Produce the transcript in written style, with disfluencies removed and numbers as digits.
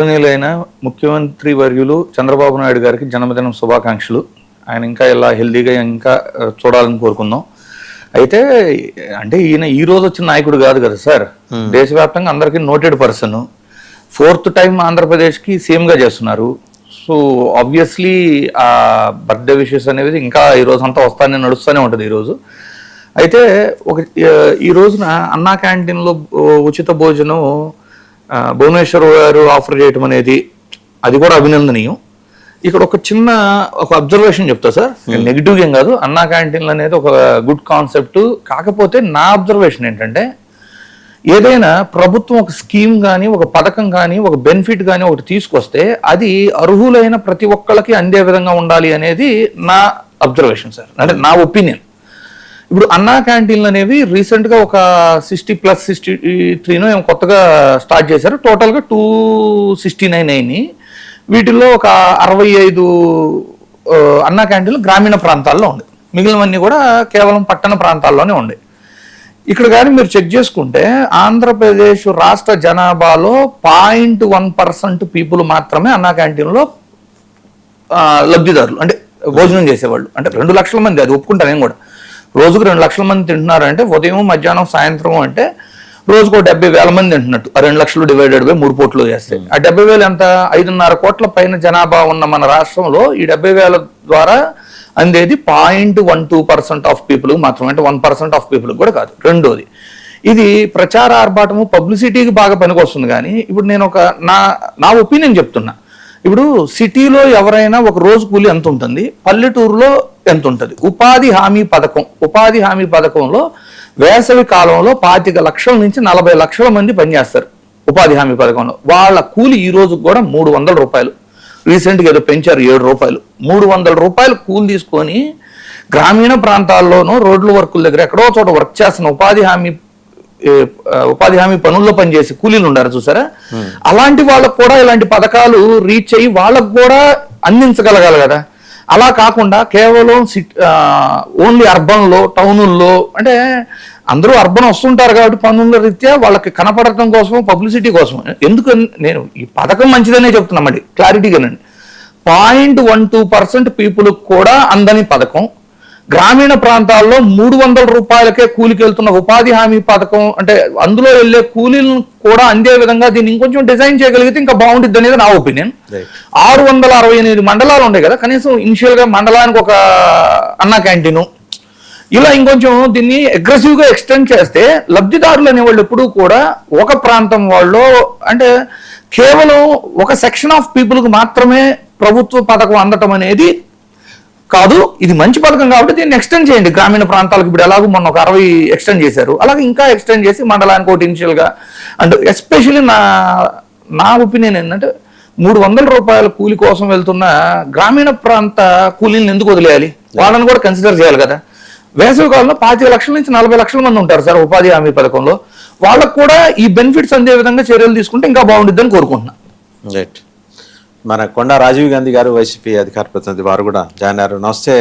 గౌరవనీయులైన ముఖ్యమంత్రి వర్యులు చంద్రబాబు నాయుడు గారికి జన్మదినం శుభాకాంక్షలు. ఆయన ఇంకా ఇలా హెల్దీగా ఇంకా చూడాలని కోరుకుందాం. అయితే అంటే ఈయన ఈ రోజు వచ్చిన నాయకుడు కాదు కదా సార్, దేశవ్యాప్తంగా అందరికీ నోటెడ్ పర్సన్. 4th టైం ఆంధ్రప్రదేశ్కి సీఎంగా చేస్తున్నారు. సో ఆబ్వియస్లీ ఆ బర్త్డే విషెస్ అనేది ఇంకా ఈ రోజు అంతా వస్తానే నడుస్తూనే ఉంటుంది ఈరోజు. అయితే ఈ రోజున అన్నా క్యాంటీన్లో ఉచిత భోజనం భువనేశ్వర్ గారు ఆఫర్ చేయటం అనేది అది కూడా అభినందనీయం. ఇక్కడ ఒక చిన్న అబ్జర్వేషన్ చెప్తా సార్, నెగిటివ్ ఏం కాదు. అన్నా క్యాంటీన్లు అనేది ఒక గుడ్ కాన్సెప్ట్. కాకపోతే నా అబ్జర్వేషన్ ఏంటంటే, ఏదైనా ప్రభుత్వం ఒక స్కీమ్ కానీ ఒక పథకం కానీ ఒక బెనిఫిట్ కానీ ఒకటి తీసుకొస్తే అది అర్హులైన ప్రతి ఒక్కళ్ళకి అందే విధంగా ఉండాలి అనేది నా అబ్జర్వేషన్ సార్, అంటే నా ఒపీనియన్. ఇప్పుడు అన్నా క్యాంటీన్లు అనేవి రీసెంట్గా ఒక 60+ 63 ఏమో కొత్తగా స్టార్ట్ చేశారు. టోటల్గా 269 అయినాయి. వీటిల్లో ఒక 65 అన్నా క్యాంటీన్లు గ్రామీణ ప్రాంతాల్లో ఉంది, మిగిలినవన్నీ కూడా కేవలం పట్టణ ప్రాంతాల్లోనే ఉంది. ఇక్కడ కానీ మీరు చెక్ చేసుకుంటే ఆంధ్రప్రదేశ్ రాష్ట్ర జనాభాలో 0.1% పీపుల్ మాత్రమే అన్నా క్యాంటీన్లో లబ్ధిదారులు, అంటే భోజనం చేసేవాళ్ళు. అంటే 2 లక్షల మంది, అది ఒప్పుకుంటాను నేను కూడా. రోజుకు 2 లక్షల మంది తింటున్నారంటే ఉదయం మధ్యాహ్నం సాయంత్రం అంటే రోజుకు 70,000 మంది తింటున్నట్టు. ఆ 2 లక్షలు డివైడెడ్ బై 3 పూటలు చేస్తే ఆ 70,000 ఎంత? 5.5 కోట్ల పైన జనాభా ఉన్న మన రాష్ట్రంలో ఈ 70,000 ద్వారా అందేది 0.12% ఆఫ్ పీపుల్ మాత్రమే, అంటే 1% ఆఫ్ పీపుల్ కూడా కాదు. రెండోది, ఇది ప్రచార ఆర్భాటము పబ్లిసిటీకి బాగా పనికొస్తుంది. కానీ ఇప్పుడు నేను నా ఒపీనియన్ చెప్తున్నా. ఇప్పుడు సిటీలో ఎవరైనా ఒక రోజు కూలి ఎంత ఉంటుంది, పల్లెటూరులో ఎంత ఉంటుంది? ఉపాధి హామీ పథకంలో వేసవి కాలంలో 25 లక్షల నుంచి 40 లక్షల మంది పనిచేస్తారు ఉపాధి హామీ పథకంలో. వాళ్ళ కూలి ఈ రోజు కూడా 300 రూపాయలు. రీసెంట్గా ఏదో పెంచారు 7 రూపాయలు. 300 రూపాయలు కూలి తీసుకొని గ్రామీణ ప్రాంతాల్లోనూ రోడ్ల వర్కుల దగ్గర ఎక్కడో చోట వర్క్ చేస్తున్న ఉపాధి హామీ పనుల్లో పనిచేసి కూలీలు ఉండారు చూసారా, అలాంటి వాళ్ళకు కూడా ఇలాంటి పథకాలు రీచ్ అయ్యి వాళ్ళకు కూడా అందించగలగాలి కదా. అలా కాకుండా కేవలం ఓన్లీ అర్బన్లో టౌనుల్లో, అంటే అందరూ అర్బన్ వస్తుంటారు కాబట్టి పనుల రీత్యా వాళ్ళకి కనపడటం కోసం, పబ్లిసిటీ కోసం. ఎందుకు నేను ఈ పథకం మంచిదనే చెప్తున్నామండి, క్లారిటీగానండి. 0.12% పీపుల్ కూడా అందని పథకం, గ్రామీణ ప్రాంతాల్లో 300 రూపాయలకే కూలికి వెళ్తున్న ఉపాధి హామీ పథకం, అంటే అందులో వెళ్ళే కూలీలను కూడా అందే విధంగా దీన్ని ఇంకొంచెం డిజైన్ చేయగలిగితే ఇంకా బాగుంటుంది అనేది నా ఒపీనియన్. 668 మండలాలు ఉన్నాయి కదా, కనీసం ఇనిషియల్ గా మండలానికి ఒక అన్నా క్యాంటీను, ఇలా ఇంకొంచెం దీన్ని అగ్రెసివ్ గా ఎక్స్టెండ్ చేస్తే లబ్ధిదారులు అనేవాళ్ళు ఎప్పుడూ కూడా ఒక ప్రాంతం వాళ్ళు, అంటే కేవలం ఒక సెక్షన్ ఆఫ్ పీపుల్ కు మాత్రమే ప్రభుత్వ పథకం అందటం అనేది కాదు. ఇది మంచి పథకం కాబట్టి దీన్ని ఎక్స్టెండ్ చేయండి గ్రామీణ ప్రాంతాలకు. ఇప్పుడు ఎలాగో మొన్న ఒక 60 ఎక్స్టెండ్ చేశారు, అలాగే ఇంకా ఎక్స్టెండ్ చేసి మండలానికి ఒకటి ఇనిషియల్ గా. అండ్ ఎస్పెషల్లీ నా ఒపీనియన్ ఏంటంటే, 300 రూపాయల కూలి కోసం వెళ్తున్న గ్రామీణ ప్రాంత కూలీలను ఎందుకు వదిలేయాలి? వాళ్ళని కూడా కన్సిడర్ చేయాలి కదా. వేసవి కాలంలో 25 లక్షల నుంచి 40 లక్షల మంది ఉంటారు సార్ ఉపాధి హామీ పథకంలో. వాళ్ళకు కూడా ఈ బెనిఫిట్స్ అందే విధంగా చర్యలు తీసుకుంటే ఇంకా బాగుంటుందని కోరుకుంటున్నా. రైట్. మన కొండా రాజీవ్ గాంధీ గారు వైసీపీ అధికార ప్రతినిధి, వారు కూడా జాయిన్ అయ్యారు. నమస్తే.